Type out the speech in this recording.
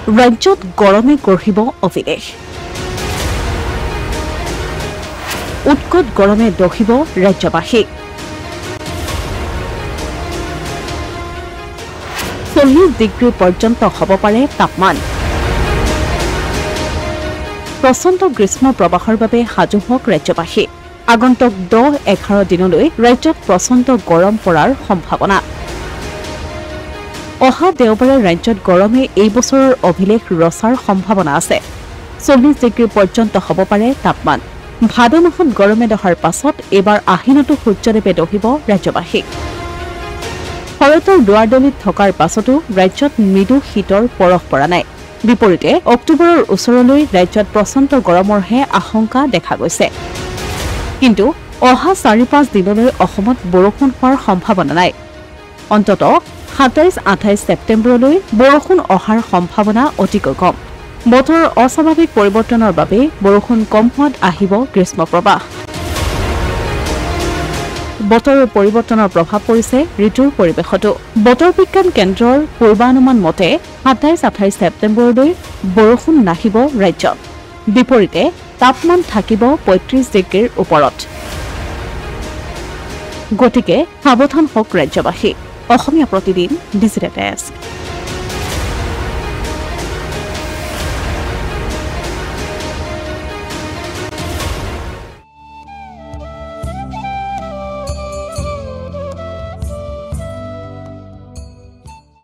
ৰাজ্যত গৰমে গঢ়িব অভিলেখ উৎকট গৰমে দহিব ৰাজ্যবাসীক 40 ডিগ্ৰী পৰ্যন্ত হ'ব পাৰে তাপমান প্ৰচণ্ড গ্ৰীষ্ম প্ৰৱাহৰ বাবে সাজু হওক ৰাজ্যবাসী আগন্তুক 10-11 দিনলৈ ৰাজ্যত প্ৰচণ্ড গৰম পৰাৰ সম্ভাৱনা অহা দেওবাৰে ৰাজ্যত গৰমে এই বছৰৰ অভিলেখ ৰচাৰ সম্ভাৱনা আছে 40 ডিগ্ৰী পৰ্যন্ত হ'ব পাৰে তাপমান ভাদ মাহত গৰমে দহাৰ পাছত এবাৰ আহিনতো সূৰ্যদেৱে দহিব ৰাজ্যবাসীক শৰতৰ দুৱাৰদলিত থকাৰ পাছতো ৰাজ্যত মৃদু শীতৰ পৰশ পৰা নাই বিপৰীতে অক্টোবৰৰ ওচৰলৈ ৰাজ্যত প্ৰচণ্ড গৰমৰহে আশংকা দেখা গৈছে কিন্তু অহা 4-5 দিনলৈ অসমত বৰষুণ হোৱাৰ সম্ভাৱনা নাই অন্ততঃ 27-28 ছেপ্টেম্বৰলৈ বৰষুণ অহাৰ সম্ভাৱনা অতিকৈ কম বতৰৰ অস্বাভাৱিক পৰিৱৰ্তনৰ বাবে বৰষুণ কম হোৱাত আহিব গ্ৰীষ্ম প্ৰৱাহ বতৰৰ পৰিৱৰ্তনৰ প্ৰভাৱ পৰিছে ঋতুৰ পৰিৱেশতো বতৰ বিজ্ঞান কেন্দ্ৰৰ পূৰ্বানুমান মতে 27-28 ছেপ্টেম্বৰলৈ বৰষুণ নাহিব ৰাজ্যত বিপৰীতে তাপমান থাকিব 35 ডিগ্ৰীৰ ওপৰত গতিকে সাৱধান হওক ৰাজ্যবাসী অসমীয়া প্ৰতিদিন ডিজিটেল ডেস্ক